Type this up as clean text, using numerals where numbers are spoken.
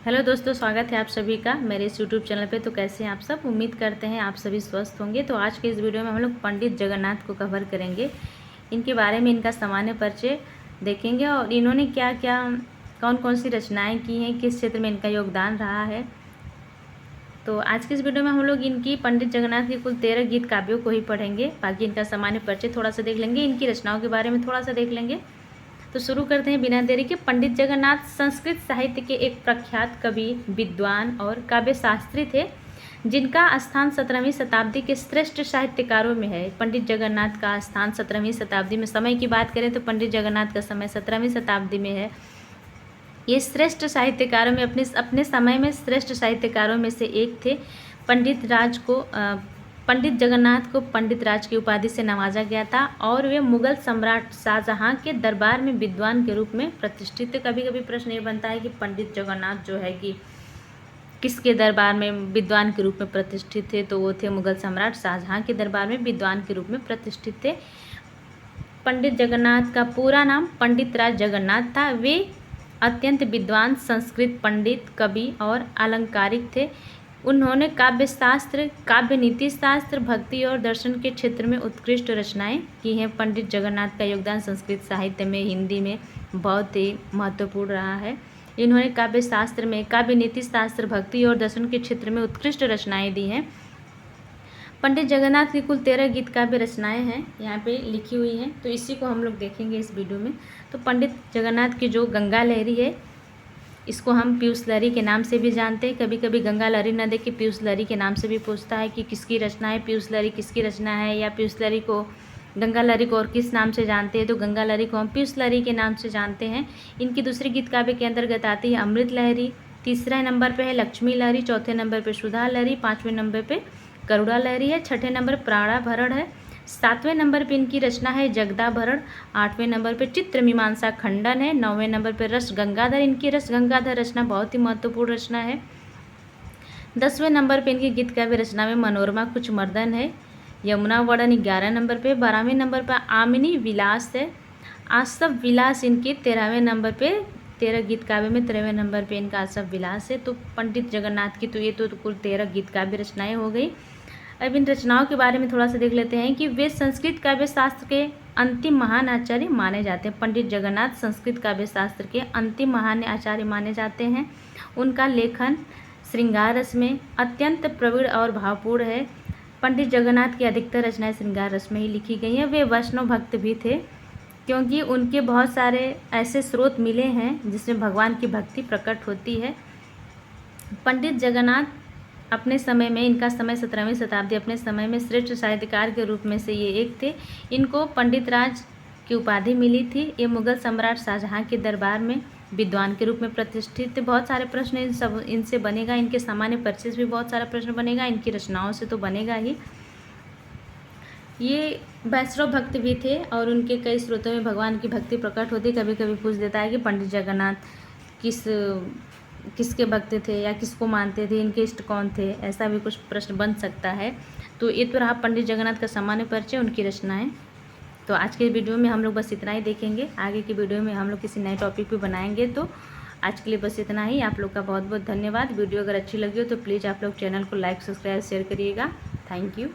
Hello दोस्तों, स्वागत है आप सभी का मेरे इस यूट्यूब चैनल पे। तो कैसे हैं आप सब? उम्मीद करते हैं आप सभी स्वस्थ होंगे। तो आज के इस वीडियो में हम लोग पंडित जगन्नाथ को कवर करेंगे। इनके बारे में इनका सामान्य परिचय देखेंगे और इन्होंने क्या क्या कौन कौन सी रचनाएं की हैं, किस क्षेत्र में इनका योगदान रहा है। तो आज के इस वीडियो में हम लोग इनकी पंडित जगन्नाथ के कुल 13 गीत काव्यों को ही पढ़ेंगे। बाकी इनका सामान्य परिचय थोड़ा सा देख लेंगे, इनकी रचनाओं के बारे में थोड़ा सा देख लेंगे। तो शुरू करते हैं बिना देरी के। पंडित जगन्नाथ संस्कृत साहित्य के एक प्रख्यात कवि, विद्वान और काव्य शास्त्री थे, जिनका स्थान 17वीं शताब्दी के श्रेष्ठ साहित्यकारों में है। पंडित जगन्नाथ का स्थान 17वीं शताब्दी में, समय की बात करें तो पंडित जगन्नाथ का समय 17वीं शताब्दी में है। ये श्रेष्ठ साहित्यकारों में अपने समय में श्रेष्ठ साहित्यकारों में से एक थे। पंडित जगन्नाथ को पंडित राज की उपाधि से नवाजा गया था और वे मुगल सम्राट शाहजहां के दरबार में विद्वान के रूप में प्रतिष्ठित थे। कभी कभी प्रश्न ये बनता है कि पंडित जगन्नाथ जो है कि किसके दरबार में विद्वान के रूप में प्रतिष्ठित थे, तो वो थे मुगल सम्राट शाहजहां के दरबार में विद्वान के रूप में प्रतिष्ठित थे। पंडित जगन्नाथ का पूरा नाम पंडित राज जगन्नाथ था। वे अत्यंत विद्वान संस्कृत पंडित, कवि और अलंकारिक थे। उन्होंने काव्य शास्त्र, काव्य नीति शास्त्र, भक्ति और दर्शन के क्षेत्र में उत्कृष्ट रचनाएं की हैं। पंडित जगन्नाथ का योगदान संस्कृत साहित्य में, हिंदी में बहुत ही महत्वपूर्ण रहा है। इन्होंने काव्य शास्त्र में, काव्य नीति शास्त्र, भक्ति और दर्शन के क्षेत्र में उत्कृष्ट रचनाएं दी हैं। पंडित जगन्नाथ की कुल 13 गीत काव्य रचनाएं हैं, यहाँ पे लिखी हुई हैं। तो इसी को हम लोग देखेंगे इस वीडियो में। तो पंडित जगन्नाथ की जो गंगा लहरी है, इसको हम पीयूष लहरी के नाम से भी जानते हैं। कभी कभी गंगा लहरी न देख के पीयूष लहरी के नाम से भी पूछता है कि किसकी रचना है, पीयूष लहरी किसकी रचना है, या पीयूष लहरी को, गंगा लहरी को और किस नाम से जानते हैं। तो गंगा लहरी को हम पीयूष लहरी के नाम से जानते हैं। इनकी दूसरी गीत काव्य के अंतर्गत आती है अमृत लहरी, तीसरे नंबर पर है लक्ष्मी लहरी, चौथे नंबर पर सुधा लहरी, पाँचवें नंबर पर करुणा लहरी है, छठे नंबर प्राणाभरण है, सातवें नंबर पे इनकी रचना है जगदाभरण, आठवें नंबर पे चित्र मीमांसा खंडन है, नौवें नंबर पे रस गंगाधर। इनकी रस गंगाधर रचना बहुत ही महत्वपूर्ण रचना है। 10वें नंबर पे इनकी गीत काव्य रचना में मनोरमा कुछ मर्दन है, यमुना वर्णन 11 नंबर पे, 12वें नंबर पर आमिनी विलास है, आसव विलास इनके 13वें नंबर पे, 13 गीत काव्य में 13वें नंबर पे इनका आसव विलास है। तो पंडित जगन्नाथ की तो ये तो कुल 13 गीत काव्य रचनाएं हो गई। अब इन रचनाओं के बारे में थोड़ा सा देख लेते हैं कि वे संस्कृत काव्य शास्त्र के अंतिम महान आचार्य माने जाते हैं। पंडित जगन्नाथ संस्कृत काव्य शास्त्र के अंतिम महान आचार्य माने जाते हैं। उनका लेखन श्रृंगार रस में अत्यंत प्रवीण और भावपूर्ण है। पंडित जगन्नाथ की अधिकतर रचनाएं श्रृंगार रस में ही लिखी गई हैं। वे वैष्णव भक्त भी थे, क्योंकि उनके बहुत सारे ऐसे स्रोत मिले हैं जिसमें भगवान की भक्ति प्रकट होती है। पंडित जगन्नाथ अपने समय में, इनका समय 17वीं शताब्दी, अपने समय में श्रेष्ठ साहित्यकार के रूप में से ये एक थे। इनको पंडित राज की उपाधि मिली थी। ये मुगल सम्राट शाहजहां के दरबार में विद्वान के रूप में प्रतिष्ठित थे। बहुत सारे प्रश्न इनसे बनेगा, इनके सामान्य परिचय से भी बहुत सारा प्रश्न बनेगा, इनकी रचनाओं से तो बनेगा ही। ये वैष्णव भक्त भी थे और उनके कई स्रोतों में भगवान की भक्ति प्रकट होती। कभी कभी पूछ देता है कि पंडित जगन्नाथ किसके भक्त थे या किसको मानते थे, इनके इष्ट कौन थे, ऐसा भी कुछ प्रश्न बन सकता है। तो ये तो रहा पंडित जगन्नाथ का सामान्य परिचय, उनकी रचनाएं। तो आज के वीडियो में हम लोग बस इतना ही देखेंगे। आगे की वीडियो में हम लोग किसी नए टॉपिक पे बनाएंगे। तो आज के लिए बस इतना ही। आप लोग का बहुत बहुत धन्यवाद। वीडियो अगर अच्छी लगी हो तो प्लीज़ आप लोग चैनल को लाइक, सब्सक्राइब, शेयर करिएगा। Thank you.